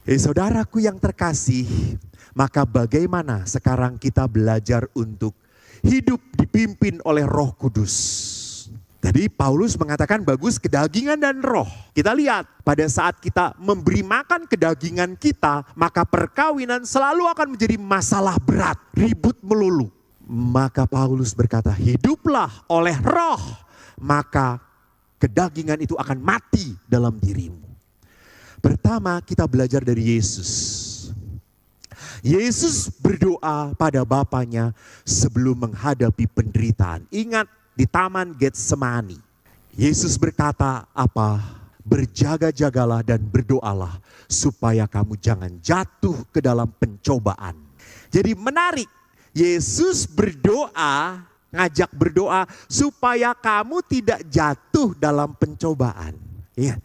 Saudaraku yang terkasih, maka bagaimana sekarang kita belajar untuk hidup dipimpin oleh Roh Kudus? Tadi Paulus mengatakan bagus kedagingan dan roh. Kita lihat pada saat kita memberi makan kedagingan kita, maka perkawinan selalu akan menjadi masalah berat, ribut melulu. Maka Paulus berkata, hiduplah oleh roh, maka kedagingan itu akan mati dalam dirimu. Pertama, kita belajar dari Yesus. Yesus berdoa pada Bapanya sebelum menghadapi penderitaan. Ingat di Taman Getsemani, Yesus berkata apa? Berjaga-jagalah dan berdoalah supaya kamu jangan jatuh ke dalam pencobaan. Jadi menarik, Yesus berdoa, ngajak berdoa supaya kamu tidak jatuh dalam pencobaan. Ya.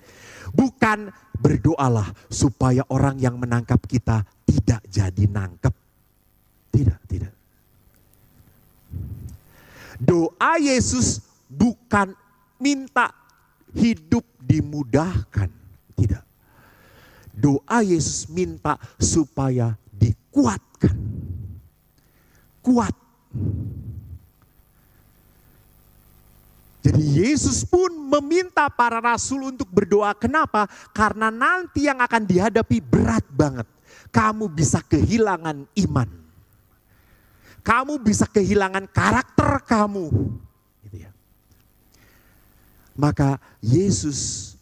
Bukan berdoalah supaya orang yang menangkap kita tidak jadi nangkep. Tidak. Doa Yesus bukan minta hidup dimudahkan. Tidak. Doa Yesus minta supaya dikuatkan. Kuat. Jadi Yesus pun meminta para rasul untuk berdoa. Kenapa? Karena nanti yang akan dihadapi berat banget. Kamu bisa kehilangan iman. Kamu bisa kehilangan karakter kamu. Gitu ya. Maka Yesus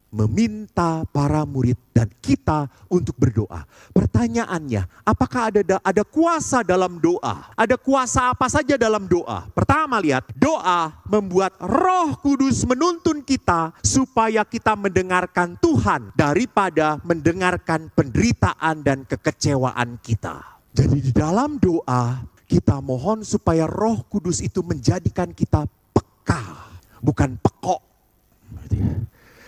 meminta para murid dan kita untuk berdoa. Pertanyaannya, apakah ada kuasa dalam doa? Ada kuasa apa saja dalam doa? Pertama lihat, doa membuat Roh Kudus menuntun kita supaya kita mendengarkan Tuhan daripada mendengarkan penderitaan dan kekecewaan kita. Jadi di dalam doa kita mohon supaya Roh Kudus itu menjadikan kita peka, bukan pekok.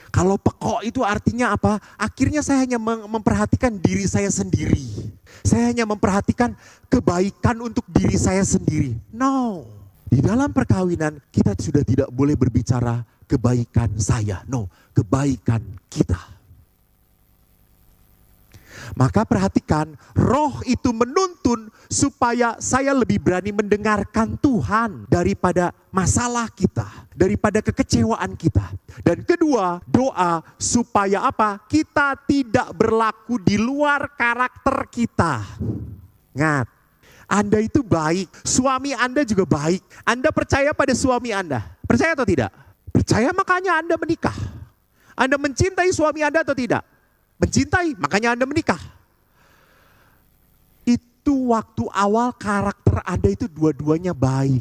Kalau pekok itu artinya apa? Akhirnya saya hanya memperhatikan diri saya sendiri. Saya hanya memperhatikan kebaikan untuk diri saya sendiri. No. Di dalam perkawinan kita sudah tidak boleh berbicara kebaikan saya. No, kebaikan kita. Maka perhatikan, roh itu menuntun supaya saya lebih berani mendengarkan Tuhan daripada masalah kita, daripada kekecewaan kita. Dan kedua, doa supaya apa? Kita tidak berlaku di luar karakter kita. Ingat, Anda itu baik, suami Anda juga baik. Anda percaya pada suami Anda? Percaya atau tidak? Percaya, makanya Anda menikah. Anda mencintai suami Anda atau tidak? Mencintai, makanya Anda menikah. Itu waktu awal karakter Anda itu dua-duanya baik.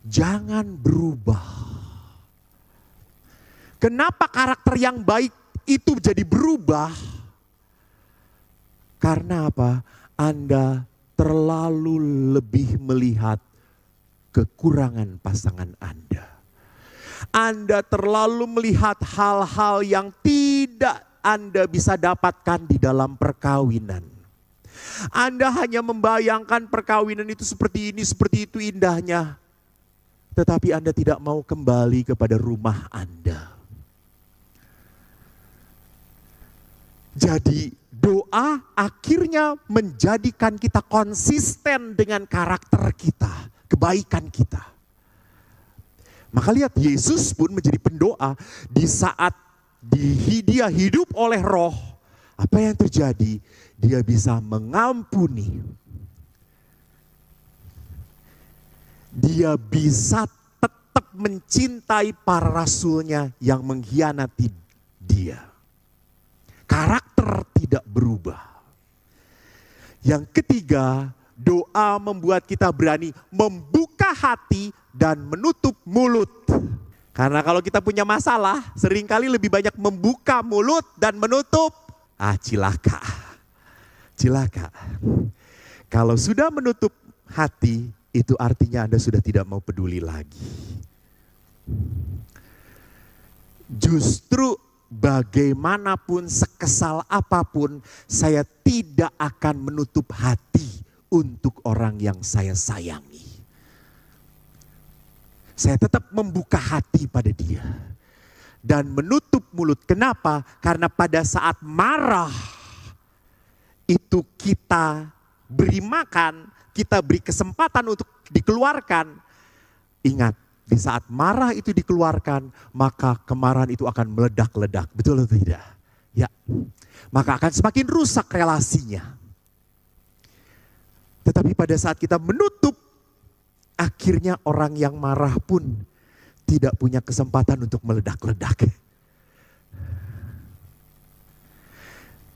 Jangan berubah. Kenapa karakter yang baik itu jadi berubah? Karena apa? Anda terlalu lebih melihat kekurangan pasangan Anda. Anda terlalu melihat hal-hal yang tidak Anda bisa dapatkan di dalam perkawinan. Anda hanya membayangkan perkawinan itu seperti ini, seperti itu indahnya. Tetapi Anda tidak mau kembali kepada rumah Anda. Jadi doa akhirnya menjadikan kita konsisten dengan karakter kita, kebaikan kita. Maka lihat, Yesus pun menjadi pendoa di saat dia hidup oleh roh. Apa yang terjadi? Dia bisa mengampuni. Dia bisa tetap mencintai para rasulnya yang mengkhianati dia. Karakter tidak berubah. Yang ketiga, doa membuat kita berani membuka hati dan menutup mulut. Karena kalau kita punya masalah, seringkali lebih banyak membuka mulut dan menutup. Cilaka. Cilaka. Kalau sudah menutup hati, itu artinya Anda sudah tidak mau peduli lagi. Justru bagaimanapun, sekesal apapun, saya tidak akan menutup hati untuk orang yang saya sayangi. Saya tetap membuka hati pada dia. dan menutup mulut. Kenapa? Karena pada saat marah itu kita beri makan, kita beri kesempatan untuk dikeluarkan. Ingat, di saat marah itu dikeluarkan, maka kemarahan itu akan meledak-ledak. Betul atau tidak? Ya, maka akan semakin rusak relasinya. Tetapi pada saat kita menutup, akhirnya orang yang marah pun tidak punya kesempatan untuk meledak-ledak.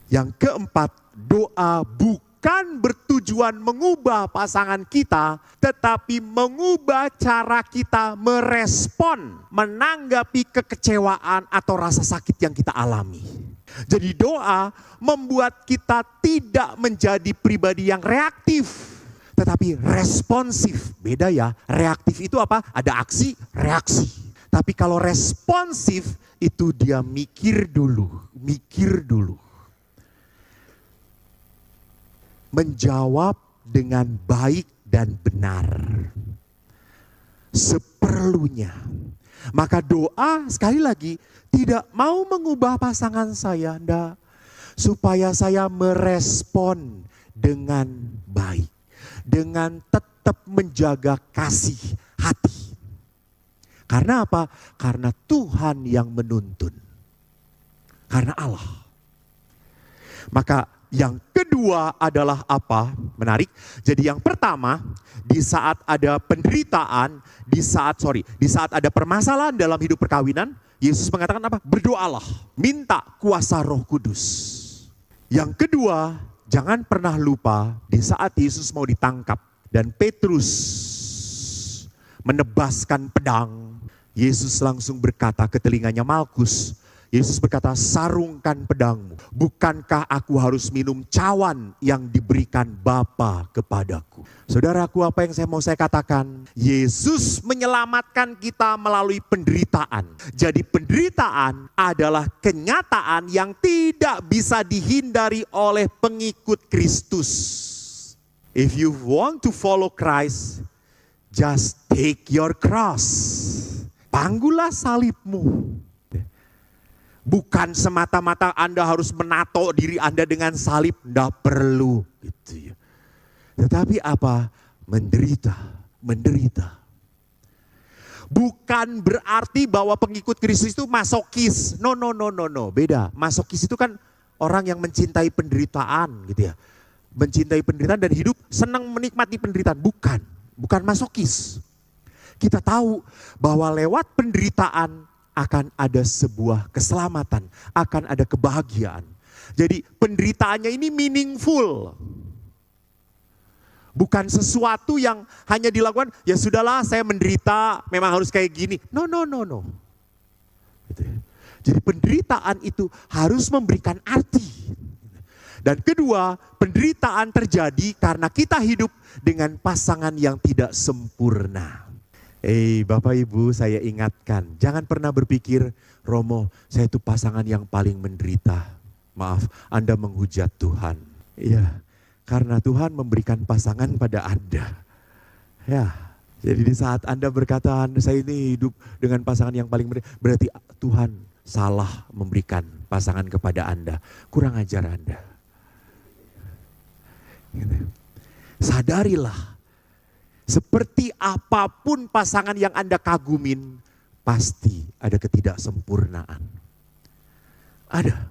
Yang keempat, doa bukan bertujuan mengubah pasangan kita, tetapi mengubah cara kita merespon, menanggapi kekecewaan atau rasa sakit yang kita alami. Jadi doa membuat kita tidak menjadi pribadi yang reaktif, tetapi responsif. Beda ya, reaktif itu apa? Ada aksi, reaksi. Tapi kalau responsif itu dia mikir dulu. Menjawab dengan baik dan benar. Seperlunya. Maka doa sekali lagi tidak mau mengubah pasangan saya, enggak. Supaya saya merespon dengan baik. Dengan tetap menjaga kasih hati. Karena apa? Karena Tuhan yang menuntun. Karena Allah. Maka yang kedua adalah apa? Menarik. Jadi yang pertama, di saat ada penderitaan, di saat ada permasalahan dalam hidup perkawinan, Yesus mengatakan apa? Berdoalah, minta kuasa Roh Kudus. Yang kedua, jangan pernah lupa di saat Yesus mau ditangkap dan Petrus menebaskan pedang, Yesus langsung berkata ke telinganya Malkus, Yesus berkata, sarungkan pedangmu. Bukankah aku harus minum cawan yang diberikan Bapa kepadaku? Saudaraku, apa yang saya katakan? Yesus menyelamatkan kita melalui penderitaan. Jadi penderitaan adalah kenyataan yang tidak bisa dihindari oleh pengikut Kristus. If you want to follow Christ, just take your cross. Panggulah salibmu. Bukan semata-mata Anda harus menato diri Anda dengan salib, tidak perlu. Gitu ya. Tetapi apa? Menderita. Bukan berarti bahwa pengikut Kristus itu masokis. No. Beda. Masokis itu kan orang yang mencintai penderitaan gitu ya. Mencintai penderitaan dan hidup senang menikmati penderitaan. Bukan masokis. Kita tahu bahwa lewat penderitaan akan ada sebuah keselamatan, akan ada kebahagiaan. Jadi penderitaannya ini meaningful. Bukan sesuatu yang hanya dilakukan, ya sudahlah saya menderita, memang harus kayak gini. No. Gitu ya. Jadi penderitaan itu harus memberikan arti. Dan kedua, penderitaan terjadi karena kita hidup dengan pasangan yang tidak sempurna. Bapak Ibu, saya ingatkan, jangan pernah berpikir, Romo, saya itu pasangan yang paling menderita. Maaf, Anda menghujat Tuhan. Iya, karena Tuhan memberikan pasangan pada Anda. Ya, jadi di saat Anda berkata, saya ini hidup dengan pasangan yang paling menderita, berarti Tuhan salah memberikan pasangan kepada Anda. Kurang ajar Anda. Gitu. Sadarilah. Seperti apapun pasangan yang Anda kagumin, pasti ada ketidaksempurnaan. Ada.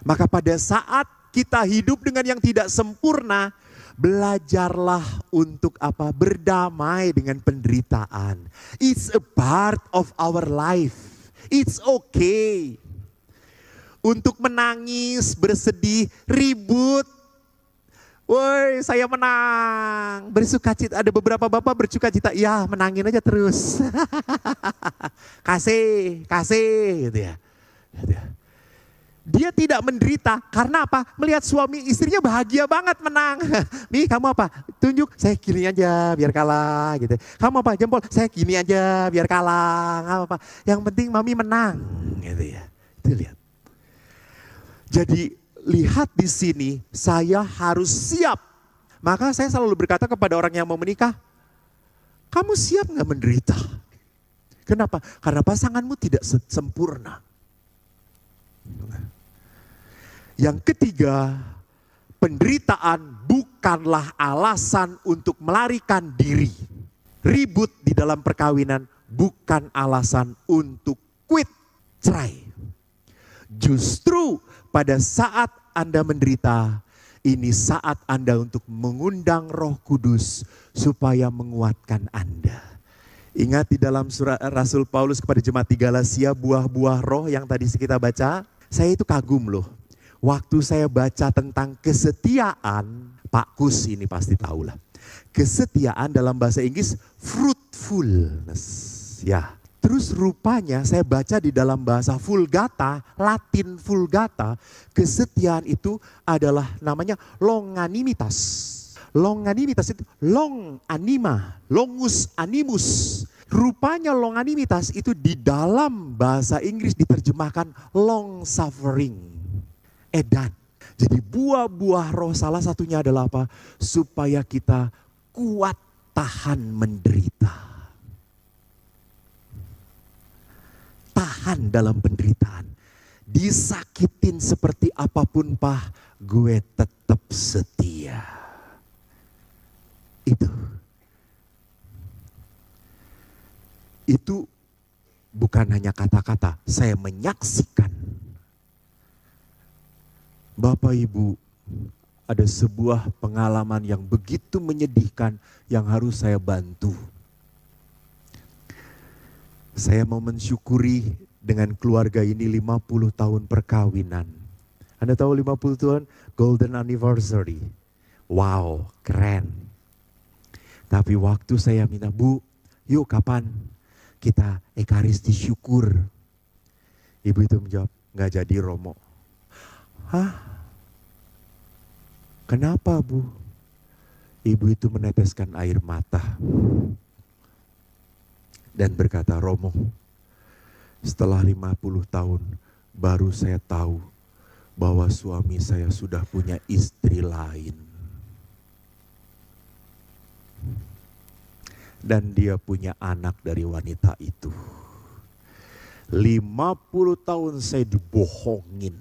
Maka pada saat kita hidup dengan yang tidak sempurna, belajarlah untuk apa? Berdamai dengan penderitaan. It's a part of our life. It's okay. Untuk menangis, bersedih, ribut. Woi, saya menang, bersukacita. Ada beberapa bapak bersukacita, ya menangin aja terus. kasih, gitu ya. Dia tidak menderita, karena apa? Melihat suami istrinya bahagia banget menang. Nih kamu apa? Tunjuk, saya gini aja biar kalah gitu. Kamu apa? Jempol, saya gini aja biar kalah. Gak apa-apa. Yang penting mami menang gitu ya. Itu lihat. Jadi lihat di sini, saya harus siap. Maka saya selalu berkata kepada orang yang mau menikah, kamu siap gak menderita? Kenapa? Karena pasanganmu tidak sempurna. Yang ketiga, penderitaan bukanlah alasan untuk melarikan diri. Ribut di dalam perkawinan bukan alasan untuk quit, cerai. Justru pada saat Anda menderita, ini saat Anda untuk mengundang Roh Kudus supaya menguatkan Anda. Ingat di dalam surat Rasul Paulus kepada jemaat di Galatia, buah-buah roh yang tadi kita baca, saya itu kagum loh. Waktu saya baca tentang kesetiaan, Pak Kus ini pasti tahu lah. Kesetiaan dalam bahasa Inggris fruitfulness. Ya, terus rupanya saya baca di dalam bahasa Vulgata, Latin Vulgata, kesetiaan itu adalah namanya longanimitas. Longanimitas itu long anima, longus animus. Rupanya longanimitas itu di dalam bahasa Inggris diterjemahkan long suffering, edan. Jadi buah-buah roh salah satunya adalah apa? Supaya kita kuat tahan menderita. Tahan dalam penderitaan. Disakitin seperti apapun gue tetap setia. Itu bukan hanya kata-kata, saya menyaksikan. Bapak Ibu, ada sebuah pengalaman yang begitu menyedihkan yang harus saya bantu. Saya mau mensyukuri dengan keluarga ini 50 tahun perkawinan. Anda tahu 50 tahun golden anniversary. Wow, keren. Tapi waktu saya minta, Bu, yuk kapan kita ekaristi syukur. Ibu itu menjawab, nggak jadi Romo. Hah? Kenapa Bu? Ibu itu meneteskan air mata. Dan berkata, Romo, setelah 50 tahun baru saya tahu bahwa suami saya sudah punya istri lain. Dan dia punya anak dari wanita itu. 50 tahun saya dibohongin.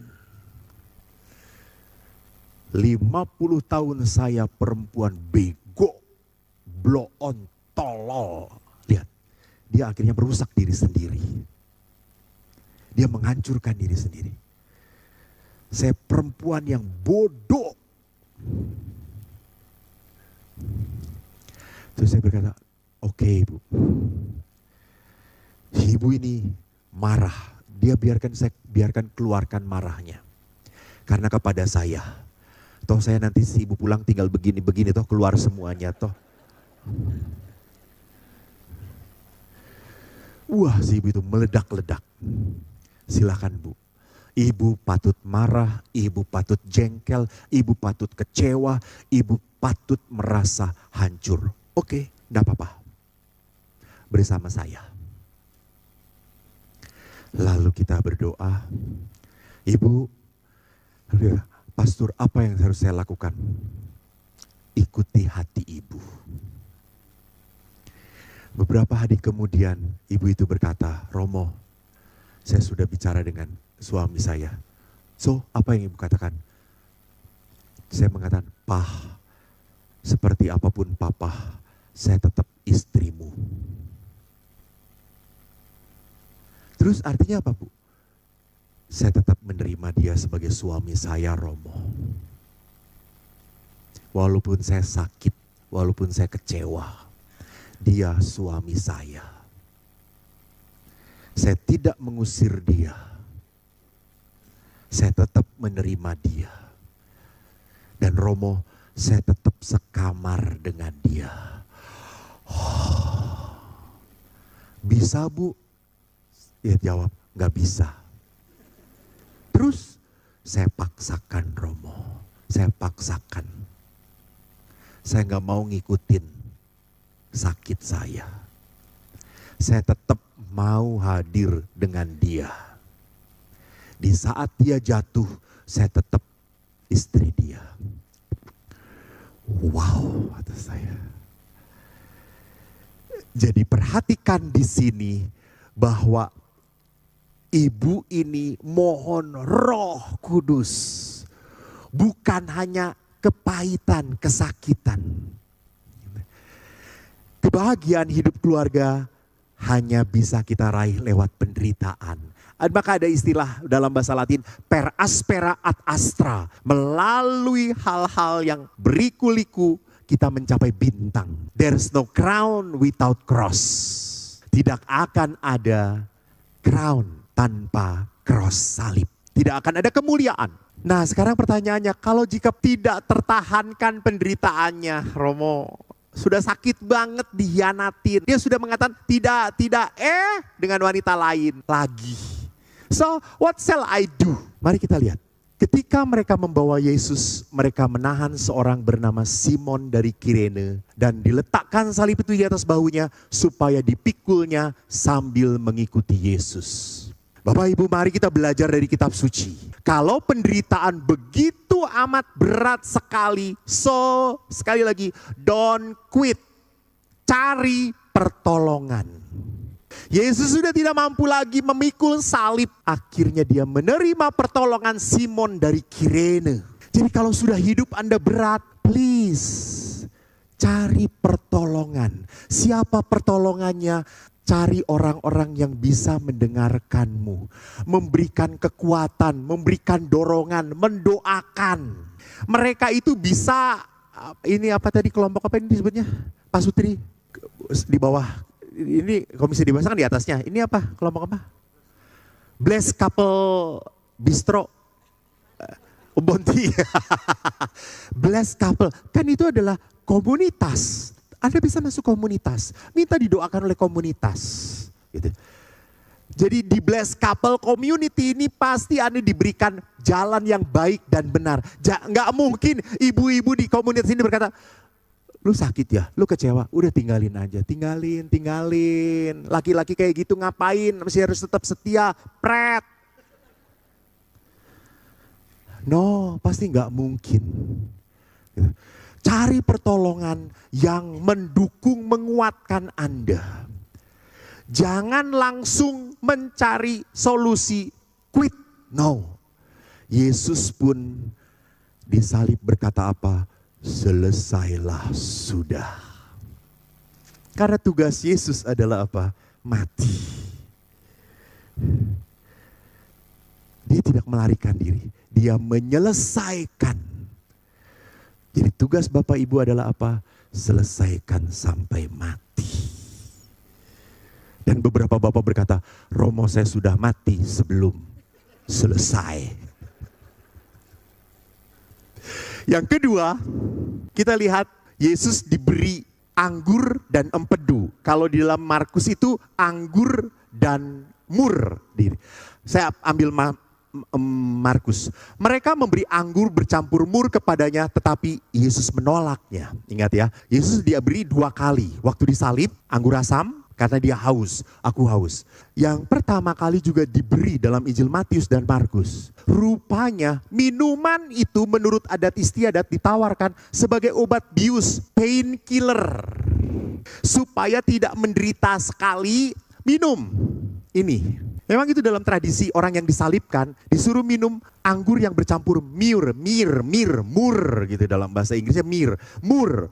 50 tahun saya perempuan bego, blow on, tolol. Lihat, dia akhirnya merusak diri sendiri. Dia menghancurkan diri sendiri. Saya perempuan yang bodoh. Terus saya berkata, oke, Ibu. Ibu ini marah. Dia biarkan keluarkan marahnya. Karena kepada saya. Toh saya nanti si ibu pulang tinggal begini-begini toh keluar semuanya toh. Wah, si ibu itu meledak-ledak. Silakan Bu. Ibu patut marah, ibu patut jengkel, ibu patut kecewa, ibu patut merasa hancur. Oke, enggak apa-apa. Bersama saya. Lalu kita berdoa. Ibu, Pastor, apa yang harus saya lakukan? Ikuti hati ibu. Beberapa hari kemudian ibu itu berkata, Romo, saya sudah bicara dengan suami saya. So, apa yang ibu katakan? Saya mengatakan, Pah, seperti apapun papa, saya tetap istrimu. Terus artinya apa, Bu? Saya tetap menerima dia sebagai suami saya, Romo. Walaupun saya sakit, walaupun saya kecewa, dia suami saya. Saya tidak mengusir dia. Saya tetap menerima dia. Dan Romo, saya tetap sekamar dengan dia. Bisa, Bu? Dia jawab, gak bisa. Terus saya paksakan Romo, saya paksakan. Saya gak mau ngikutin sakit saya. Saya tetap mau hadir dengan dia. Di saat dia jatuh, saya tetap istri dia. Wow, kata saya. Jadi perhatikan di sini bahwa ibu ini mohon Roh Kudus. Bukan hanya kepahitan, kesakitan. Kebahagiaan hidup keluarga hanya bisa kita raih lewat penderitaan. Maka ada istilah dalam bahasa Latin, per aspera ad astra. Melalui hal-hal yang beriku-liku kita mencapai bintang. There's no crown without cross. Tidak akan ada crown tanpa cross salib. Tidak akan ada kemuliaan. Nah sekarang pertanyaannya, kalau jika tidak tertahankan penderitaannya, Romo sudah sakit banget dihianatin. Dia sudah mengatakan tidak, dengan wanita lain lagi. So what shall I do? Mari kita lihat. Ketika mereka membawa Yesus, mereka menahan seorang bernama Simon dari Kirene. Dan diletakkan salib itu di atas bahunya supaya dipikulnya sambil mengikuti Yesus. Bapak Ibu, mari kita belajar dari kitab suci. Kalau penderitaan begitu amat berat sekali, so sekali lagi, don't quit. Cari pertolongan. Yesus sudah tidak mampu lagi memikul salib. Akhirnya dia menerima pertolongan Simon dari Kirene. Jadi kalau sudah hidup Anda berat, please cari pertolongan. Siapa pertolongannya? Cari orang-orang yang bisa mendengarkanmu, memberikan kekuatan, memberikan dorongan, mendoakan. Mereka itu bisa, ini apa tadi kelompok apa ini disebutnya? Pak Sutri, di bawah, ini komisi dewasa kan di atasnya. Ini apa? Kelompok apa? Blessed Couple Bistro. Ubonti. Blessed Couple. Kan itu adalah komunitas. Anda bisa masuk komunitas, minta didoakan oleh komunitas. Gitu. Jadi di Blessed Couple Community ini pasti Anda diberikan jalan yang baik dan benar. Nggak mungkin ibu-ibu di komunitas ini berkata, lu sakit ya, lu kecewa, udah tinggalin aja, tinggalin. Laki-laki kayak gitu ngapain, masih harus tetap setia, pret. No, pasti nggak mungkin. Gitu. Cari pertolongan yang mendukung, menguatkan Anda. Jangan langsung mencari solusi quit. No. Yesus pun disalib berkata apa? Selesailah sudah. Karena tugas Yesus adalah apa? Mati. Dia tidak melarikan diri. Dia menyelesaikan. Jadi tugas Bapak Ibu adalah apa? Selesaikan sampai mati. Dan beberapa bapak berkata, Romo saya sudah mati sebelum selesai. Yang kedua, kita lihat Yesus diberi anggur dan empedu. Kalau di dalam Markus itu anggur dan mur. Saya ambil Markus. Mereka memberi anggur bercampur mur kepadanya, tetapi Yesus menolaknya. Ingat ya, Yesus diberi 2 kali. Waktu disalib, anggur asam karena dia haus, aku haus. Yang pertama kali juga diberi dalam Injil Matius dan Markus. Rupanya minuman itu menurut adat istiadat ditawarkan sebagai obat bius, painkiller. Supaya tidak menderita sekali, minum ini. Memang itu dalam tradisi orang yang disalibkan disuruh minum anggur yang bercampur mur gitu dalam bahasa Inggrisnya mur.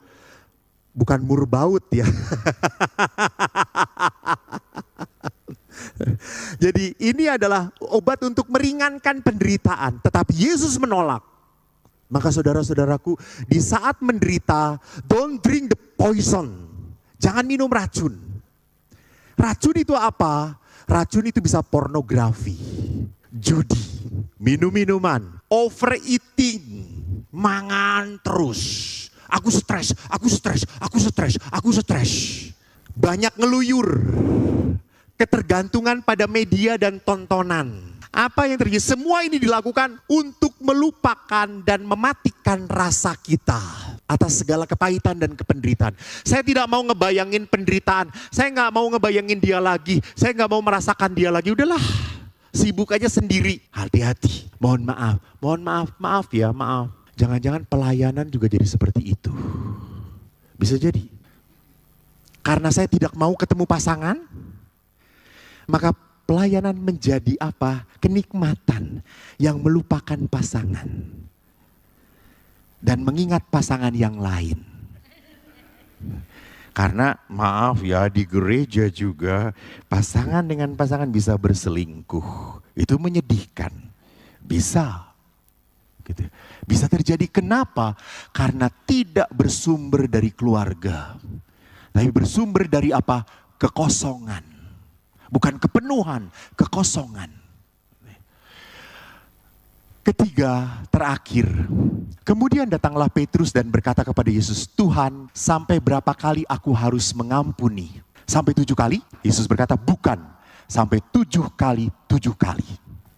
Bukan mur baut ya. Jadi ini adalah obat untuk meringankan penderitaan, tetapi Yesus menolak. Maka saudara-saudaraku, di saat menderita, don't drink the poison. Jangan minum racun. Racun itu apa? Racun itu bisa pornografi, judi, minum-minuman, overeating, mangan terus. Aku stres. Banyak ngeluyur, ketergantungan pada media dan tontonan. Apa yang terjadi? Semua ini dilakukan untuk melupakan dan mematikan rasa kita atas segala kepahitan dan kependeritaan. Saya tidak mau ngebayangin penderitaan. Saya nggak mau ngebayangin dia lagi. Saya nggak mau merasakan dia lagi. Udahlah, sibuk aja sendiri. Hati-hati. Mohon maaf ya. Jangan-jangan pelayanan juga jadi seperti itu. Bisa jadi. Karena saya tidak mau ketemu pasangan. Maka pelayanan menjadi apa? Kenikmatan yang melupakan pasangan. Dan mengingat pasangan yang lain. Karena maaf ya, di gereja juga pasangan dengan pasangan bisa berselingkuh. Itu menyedihkan. Bisa. Gitu. Bisa terjadi, kenapa? Karena tidak bersumber dari keluarga. Tapi bersumber dari apa? Kekosongan. Bukan kepenuhan, kekosongan. Ketiga, terakhir. Kemudian datanglah Petrus dan berkata kepada Yesus, Tuhan, sampai berapa kali aku harus mengampuni? Sampai 7 kali? Yesus berkata, bukan. Sampai 7 kali, 7 kali.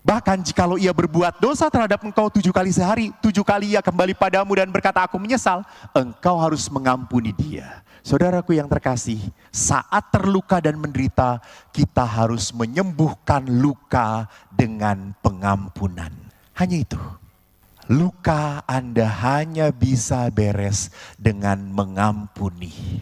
Bahkan jikalau ia berbuat dosa terhadap engkau 7 kali sehari, 7 kali ia kembali padamu dan berkata, aku menyesal, engkau harus mengampuni dia. Saudaraku yang terkasih, saat terluka dan menderita, kita harus menyembuhkan luka dengan pengampunan. Hanya itu. Luka Anda hanya bisa beres dengan mengampuni.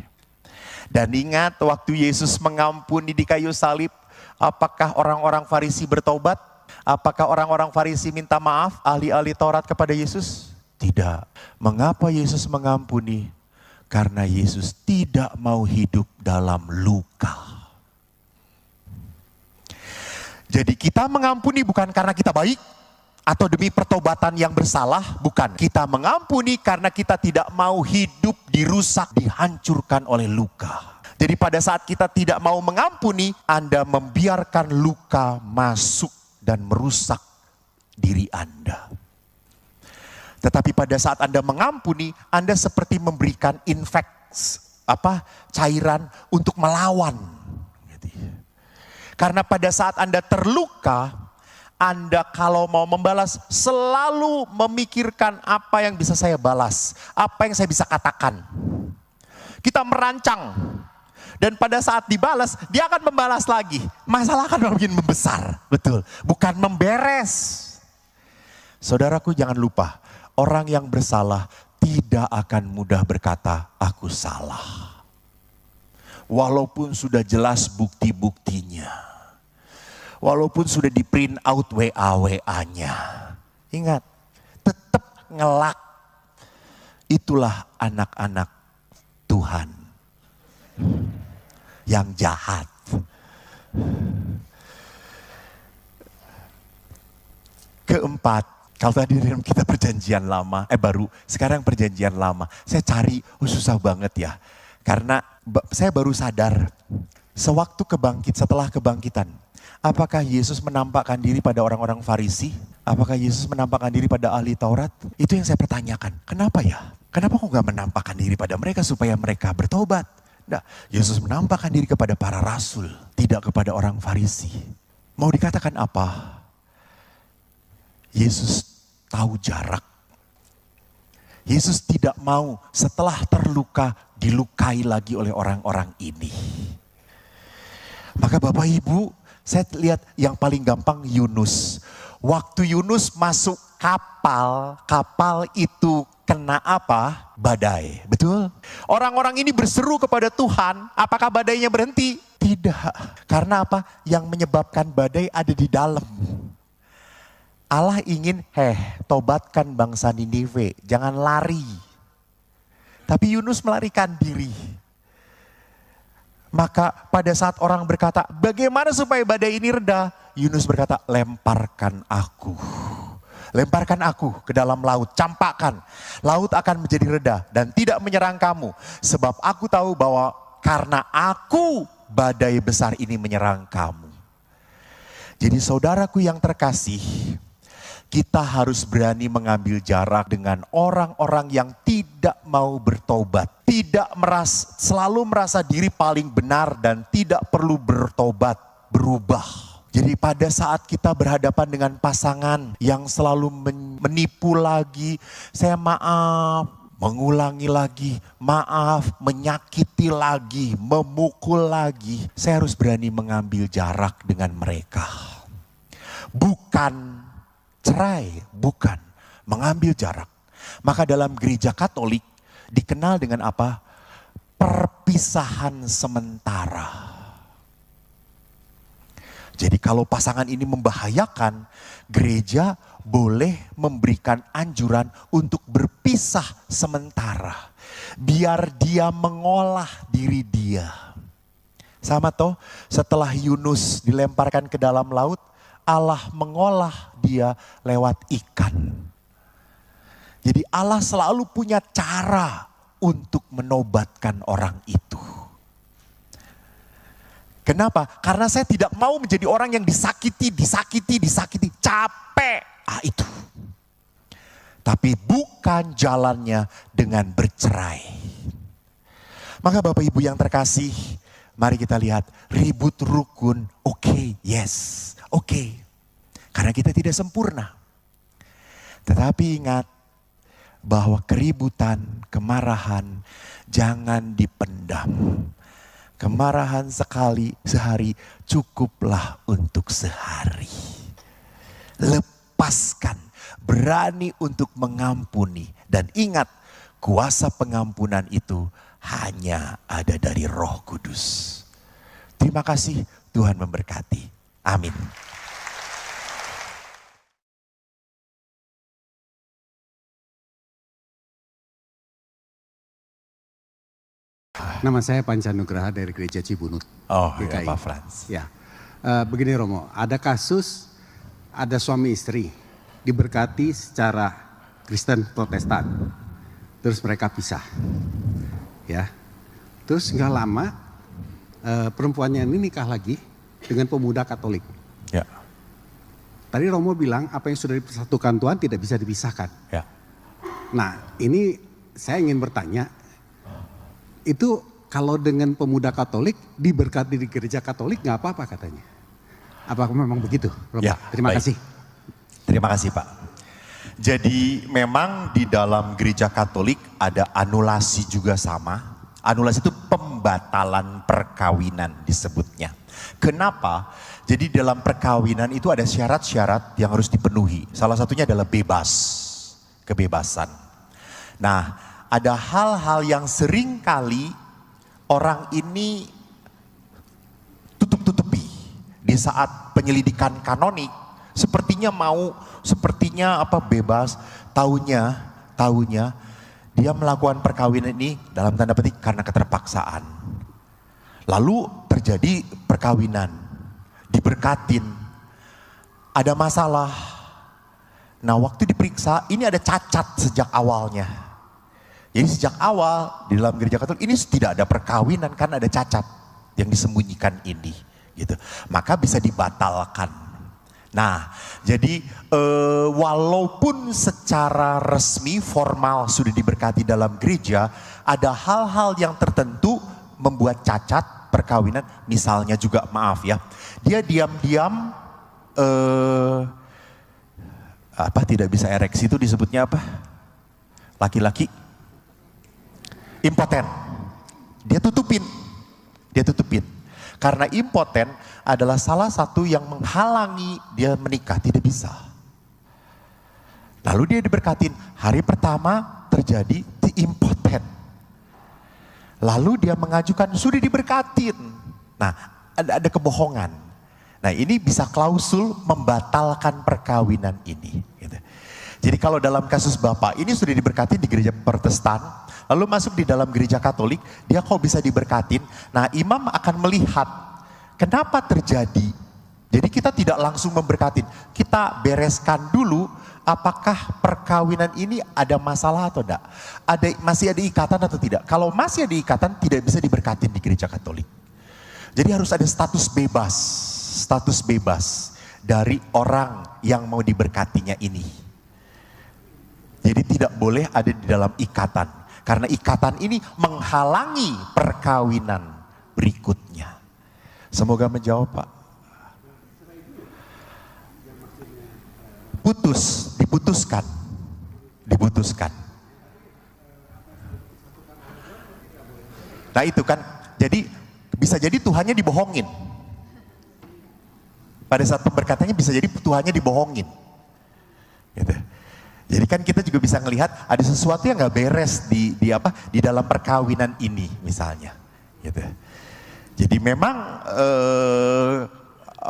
Dan ingat waktu Yesus mengampuni di kayu salib, apakah orang-orang Farisi bertobat? Apakah orang-orang Farisi minta maaf, ahli-ahli Taurat kepada Yesus? Tidak. Mengapa Yesus mengampuni? Karena Yesus tidak mau hidup dalam luka. Jadi kita mengampuni bukan karena kita baik, atau demi pertobatan yang bersalah, bukan. Kita mengampuni karena kita tidak mau hidup dirusak, dihancurkan oleh luka. Jadi pada saat kita tidak mau mengampuni, Anda membiarkan luka masuk dan merusak diri Anda. Tetapi pada saat Anda mengampuni, Anda seperti memberikan cairan untuk melawan. Karena pada saat Anda terluka, Anda kalau mau membalas selalu memikirkan apa yang bisa saya balas, apa yang saya bisa katakan. Kita merancang. Dan pada saat dibalas, dia akan membalas lagi. Masalah akan makin membesar. Betul. Bukan memberes. Saudaraku jangan lupa, orang yang bersalah tidak akan mudah berkata, aku salah. Walaupun sudah jelas bukti-buktinya. Walaupun sudah di print out WA-WA-nya. Ingat, tetap ngelak. Itulah anak-anak Tuhan. Yang jahat. Keempat, kalau tadi dalam kita perjanjian lama, baru, sekarang perjanjian lama. Saya cari, susah banget ya. Karena saya baru sadar, setelah kebangkitan, apakah Yesus menampakkan diri pada orang-orang Farisi? Apakah Yesus menampakkan diri pada ahli Taurat? Itu yang saya pertanyakan. Kenapa ya? Kenapa kok gak menampakkan diri pada mereka supaya mereka bertobat? Nah, Yesus menampakkan diri kepada para rasul, tidak kepada orang Farisi. Mau dikatakan apa? Yesus tahu jarak. Yesus tidak mau setelah terluka dilukai lagi oleh orang-orang ini. Maka Bapak Ibu, saya lihat yang paling gampang Yunus. Waktu Yunus masuk kapal itu kena apa? Badai, betul? Orang-orang ini berseru kepada Tuhan, apakah badainya berhenti? Tidak. Karena apa? Yang menyebabkan badai ada di dalam. Allah ingin, tobatkan bangsa Niniwe, jangan lari. Tapi Yunus melarikan diri. Maka pada saat orang berkata, bagaimana supaya badai ini reda? Yunus berkata, lemparkan aku. Lemparkan aku ke dalam laut, campakkan. Laut akan menjadi reda dan tidak menyerang kamu. Sebab aku tahu bahwa karena aku badai besar ini menyerang kamu. Jadi saudaraku yang terkasih, kita harus berani mengambil jarak dengan orang-orang yang tidak mau bertobat. Selalu merasa diri paling benar dan tidak perlu bertobat, berubah. Jadi pada saat kita berhadapan dengan pasangan yang selalu menipu lagi, saya maaf, mengulangi lagi, maaf, menyakiti lagi, memukul lagi. Saya harus berani mengambil jarak dengan mereka. Bukan cerai, bukan, mengambil jarak. Maka dalam gereja Katolik dikenal dengan apa? Perpisahan sementara. Jadi kalau pasangan ini membahayakan, gereja boleh memberikan anjuran untuk berpisah sementara. Biar dia mengolah diri dia. Sama toh setelah Yunus dilemparkan ke dalam laut, Allah mengolah dia lewat ikan. Jadi Allah selalu punya cara untuk menobatkan orang itu. Kenapa? Karena saya tidak mau menjadi orang yang disakiti, capek. Itu. Tapi bukan jalannya dengan bercerai. Maka Bapak Ibu yang terkasih, mari kita lihat ribut rukun, oke. Karena kita tidak sempurna. Tetapi ingat bahwa keributan, kemarahan jangan dipendam. Kemarahan sehari cukuplah untuk sehari. Lepaskan, berani untuk mengampuni. Dan ingat, kuasa pengampunan itu hanya ada dari Roh Kudus. Terima kasih, Tuhan memberkati. Amin. Nama saya Panca Nugraha dari Gereja Cibunut. Oh ya Pak Frans. Ya, begini Romo, ada kasus, ada suami istri diberkati secara Kristen Protestan, terus mereka pisah. Ya, terus nggak lama perempuannya ini nikah lagi dengan pemuda Katolik. Ya. Tadi Romo bilang apa yang sudah dipersatukan Tuhan tidak bisa dipisahkan. Ya. Nah, ini saya ingin bertanya, itu kalau dengan pemuda Katolik diberkati di gereja Katolik nggak apa-apa katanya. Apakah memang begitu, Romo? Ya, terima kasih. Terima kasih Pak. Jadi memang di dalam gereja Katolik ada anulasi juga sama. Anulasi itu pembatalan perkawinan disebutnya. Kenapa? Jadi dalam perkawinan itu ada syarat-syarat yang harus dipenuhi. Salah satunya adalah kebebasan. Nah, ada hal-hal yang sering kali orang ini tutup-tutupi di saat penyelidikan kanonik. Sepertinya bebas, taunya dia melakukan perkawinan ini dalam tanda petik karena keterpaksaan. Lalu terjadi perkawinan, diberkatin, ada masalah. Nah waktu diperiksa ini ada cacat sejak awalnya. Jadi sejak awal di dalam gereja Katolik ini tidak ada perkawinan karena ada cacat yang disembunyikan ini, gitu. Maka bisa dibatalkan. Nah, jadi walaupun secara resmi formal sudah diberkati dalam gereja, ada hal-hal yang tertentu membuat cacat perkawinan. Misalnya juga maaf ya, dia diam-diam tidak bisa ereksi, itu disebutnya apa? Laki-laki impoten. Dia tutupin. Karena impoten adalah salah satu yang menghalangi dia menikah, tidak bisa. Lalu dia diberkatin, hari pertama terjadi impoten. Lalu dia mengajukan sudah diberkatin. Nah, ada kebohongan. Nah, ini bisa klausul membatalkan perkawinan ini. Gitu. Jadi kalau dalam kasus Bapak ini sudah diberkati di gereja Protestan, lalu masuk di dalam gereja Katolik, dia kok bisa diberkatin? Nah, imam akan melihat kenapa terjadi. Jadi kita tidak langsung memberkatin, kita bereskan dulu apakah perkawinan ini ada masalah atau tidak. Masih ada ikatan atau tidak. Kalau masih ada ikatan tidak bisa diberkatin di gereja Katolik. Jadi harus ada status bebas dari orang yang mau diberkatinya ini. Jadi tidak boleh ada di dalam ikatan. Karena ikatan ini menghalangi perkawinan berikutnya. Semoga menjawab Pak. Diputuskan. Nah itu kan, jadi bisa jadi Tuhannya dibohongin. Pada saat pemberkatannya bisa jadi Tuhannya dibohongin. Gitu. Jadi kan kita juga bisa melihat ada sesuatu yang nggak beres di dalam perkawinan ini misalnya, gitu. Jadi memang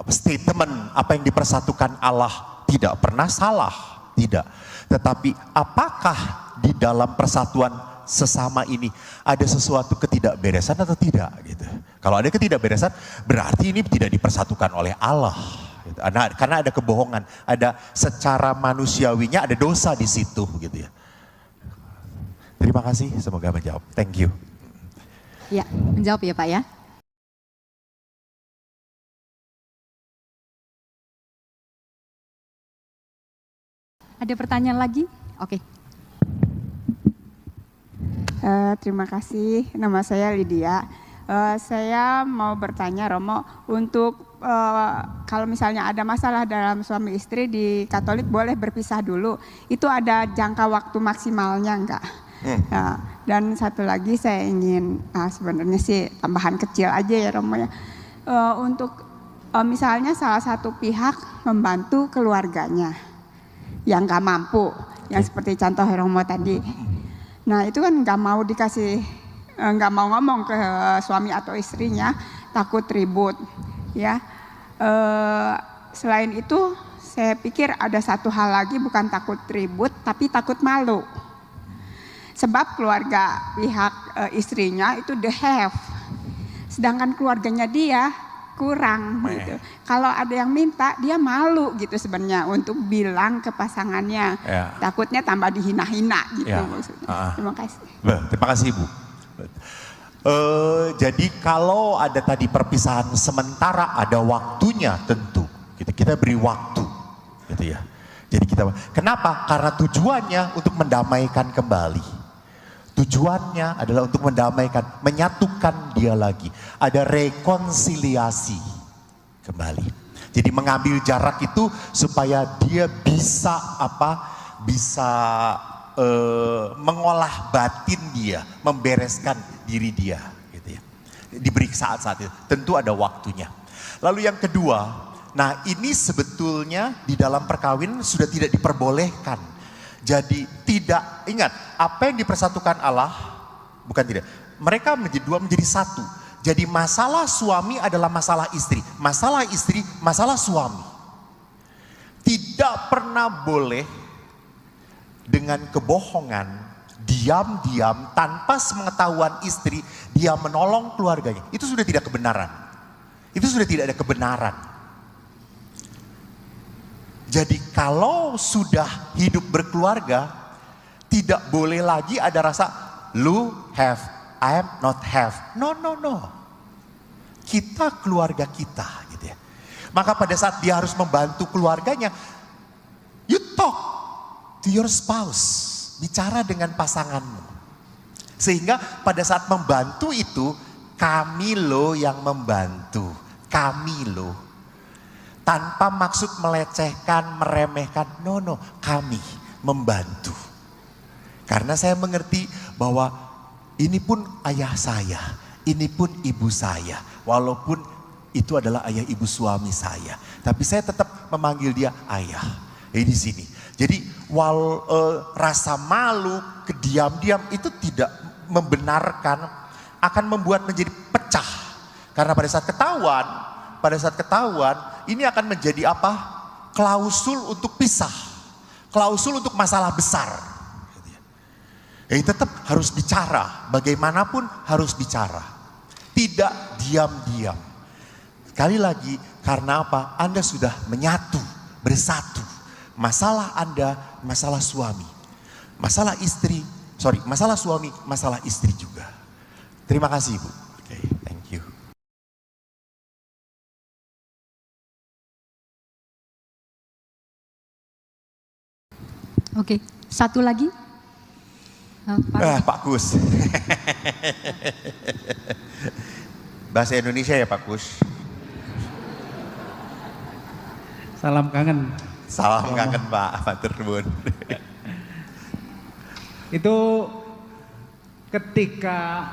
statement apa yang dipersatukan Allah tidak pernah salah, tidak. Tetapi apakah di dalam persatuan sesama ini ada sesuatu ketidakberesan atau tidak gitu. Kalau ada ketidakberesan berarti ini tidak dipersatukan oleh Allah. Gitu. Karena ada kebohongan, ada secara manusiawinya ada dosa di situ gitu ya. Terima kasih, semoga menjawab. Thank you. Ya, menjawab ya Pak ya. Ada pertanyaan lagi? Oke. Terima kasih, nama saya Lydia. Saya mau bertanya Romo, untuk kalau misalnya ada masalah dalam suami istri di Katolik boleh berpisah dulu, itu ada jangka waktu maksimalnya enggak? Nah, dan satu lagi saya ingin, sebenarnya sih tambahan kecil aja ya Romo ya, untuk misalnya salah satu pihak membantu keluarganya yang nggak mampu, yang seperti contoh Romo tadi. Nah itu kan nggak mau dikasih, nggak mau ngomong ke suami atau istrinya, takut ribut, ya. Selain itu, saya pikir ada satu hal lagi, bukan takut ribut, tapi takut malu. Sebab keluarga pihak istrinya itu the have, sedangkan keluarganya dia kurang gitu. Kalau ada yang minta dia malu gitu sebenarnya untuk bilang ke pasangannya. Takutnya tambah dihina-hina gitu maksudnya. Terima kasih. Terima kasih Ibu. Jadi kalau ada tadi perpisahan sementara ada waktunya tentu. Kita beri waktu gitu ya. Jadi kenapa? Karena tujuannya untuk mendamaikan kembali. Tujuannya adalah untuk mendamaikan, menyatukan dia lagi. Ada rekonsiliasi kembali. Jadi mengambil jarak itu supaya dia bisa bisa mengolah batin dia, membereskan diri dia, gitu ya. Diberi saat-saat itu. Tentu ada waktunya. Lalu yang kedua, nah ini sebetulnya di dalam perkawinan sudah tidak diperbolehkan. Jadi tidak, ingat apa yang dipersatukan Allah, bukan tidak, mereka menjadi dua, menjadi satu. Jadi masalah suami adalah masalah istri, masalah istri, masalah suami. Tidak pernah boleh dengan kebohongan, diam-diam tanpa sepengetahuan istri, dia menolong keluarganya. Itu sudah tidak kebenaran. Itu sudah tidak ada kebenaran. Jadi kalau sudah hidup berkeluarga, tidak boleh lagi ada rasa lu have, I am not have. No. Kita keluarga kita gitu ya. Maka pada saat dia harus membantu keluarganya, you talk to your spouse, bicara dengan pasanganmu. Sehingga pada saat membantu itu, kami loh yang membantu, kami loh. Tanpa maksud melecehkan, meremehkan, no, kami membantu. Karena saya mengerti bahwa ini pun ayah saya, ini pun ibu saya. Walaupun itu adalah ayah ibu suami saya. Tapi saya tetap memanggil dia ayah. Di sini. Jadi rasa malu, kediam-diam itu tidak membenarkan, akan membuat menjadi pecah. Karena pada saat ketahuan, ini akan menjadi apa? Klausul untuk pisah. Klausul untuk masalah besar. Jadi tetap harus bicara. Bagaimanapun harus bicara. Tidak diam-diam. Sekali lagi, karena apa? Anda sudah menyatu, bersatu. Masalah Anda, masalah suami. Masalah suami, masalah istri juga. Terima kasih Ibu. Okay, thank you. Oke, satu lagi. Pak Kus. Bahasa Indonesia ya Pak Kus. Salam kangen. Salam kangen Pak, matur nuwun. Itu ketika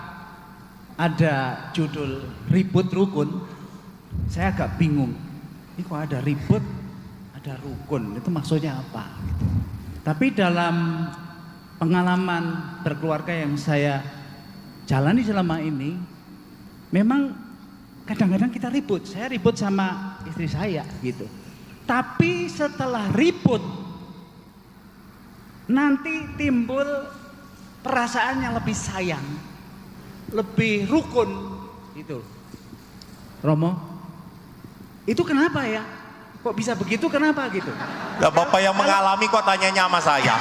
ada judul ribut rukun, saya agak bingung. Ini kok ada ribut, ada rukun, itu maksudnya apa? Tapi dalam pengalaman berkeluarga yang saya jalani selama ini, memang kadang-kadang kita ribut. Saya ribut sama istri saya gitu. Tapi setelah ribut, nanti timbul perasaan yang lebih sayang, lebih rukun gitu. Romo, itu kenapa ya? Kok bisa begitu, kenapa gitu? Lah Bapak yang mengalami kok tanyanya sama saya?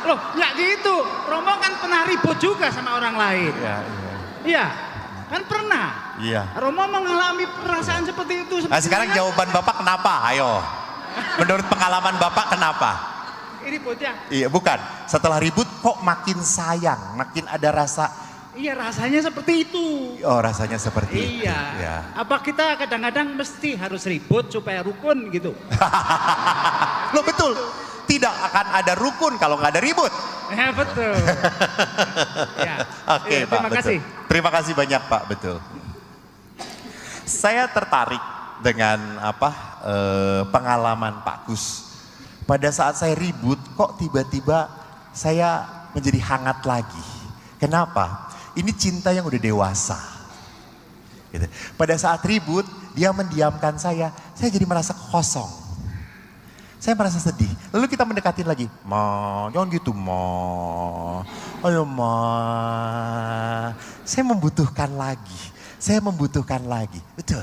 Loh, nggak gitu. Romo kan pernah ribut juga sama orang lain. Iya, kan pernah. Iya. Romo mengalami perasaan seperti itu. Nah sekarang jawaban Bapak kenapa? Ayo. Menurut pengalaman Bapak kenapa? Ributnya. Iya, bukan. Setelah ribut kok makin sayang, makin ada rasa. Iya, rasanya seperti itu. Oh, rasanya seperti itu. Iya. Ya. Apa kita kadang-kadang mesti harus ribut supaya rukun gitu? Loh betul. Tidak akan ada rukun kalau nggak ada ribut. Ya betul. Ya. Oke, Ya, Pak. terima Betul. kasih. Terima kasih banyak Pak. Betul. Saya tertarik dengan pengalaman Pak Kus. Pada saat saya ribut, kok tiba-tiba saya menjadi hangat lagi. Kenapa? Ini cinta yang udah dewasa. Gitu. Pada saat ribut, dia mendiamkan saya jadi merasa kosong. Saya merasa sedih. Lalu kita mendekatin lagi. Ma, jangan gitu ma. Ayo ma. Saya membutuhkan lagi. Saya membutuhkan lagi. Betul.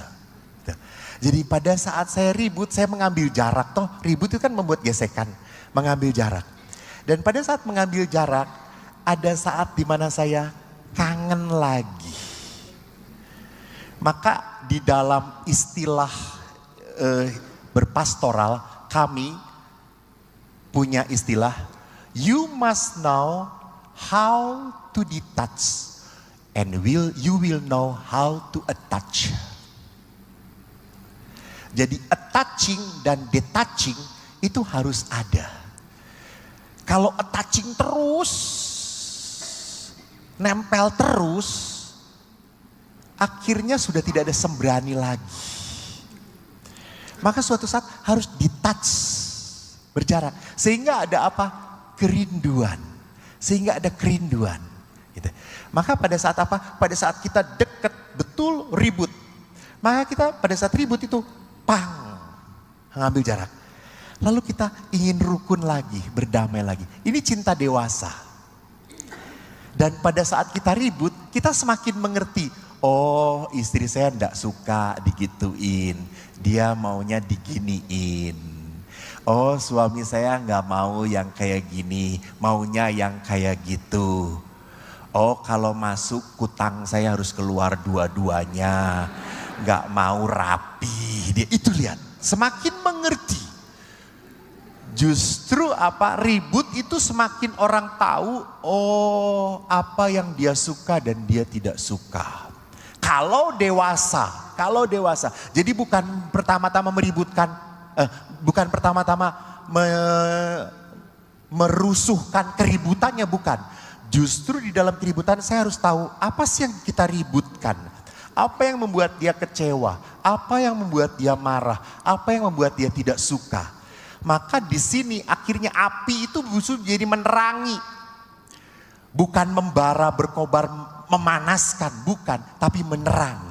Betul. Jadi pada saat saya ribut, saya mengambil jarak. Toh ribut itu kan membuat gesekan. Mengambil jarak. Dan pada saat mengambil jarak, ada saat dimana saya kangen lagi. Maka di dalam istilah berpastoral, kami punya istilah, you must know how to detach and you will know how to attach. Jadi attaching dan detaching itu harus ada. Kalau attaching terus, nempel terus, akhirnya sudah tidak ada sembrani lagi. Maka suatu saat harus detach, berjarak. Sehingga ada apa? Kerinduan. Sehingga ada kerinduan. Gitu. Maka pada saat apa? Pada saat kita dekat, betul ribut. Maka kita pada saat ribut itu, ngambil jarak. Lalu kita ingin rukun lagi, berdamai lagi. Ini cinta dewasa. Dan pada saat kita ribut, kita semakin mengerti. Oh, istri saya enggak suka digituin. Dia maunya diginiin. Oh, suami saya enggak mau yang kayak gini. Maunya yang kayak gitu. Oh, kalau masuk kutang saya harus keluar dua-duanya. Enggak mau rapi. Dia itu lihat, semakin mengerti. Justru ribut itu semakin orang tahu, oh apa yang dia suka dan dia tidak suka. Kalau dewasa, jadi bukan pertama-tama meributkan, bukan pertama-tama merusuhkan keributannya, bukan. Justru di dalam keributan saya harus tahu apa sih yang kita ributkan. Apa yang membuat dia kecewa, apa yang membuat dia marah, apa yang membuat dia tidak suka. Maka di sini akhirnya api itu justru jadi menerangi. Bukan membara, berkobar, memanaskan, bukan, tapi menerangi.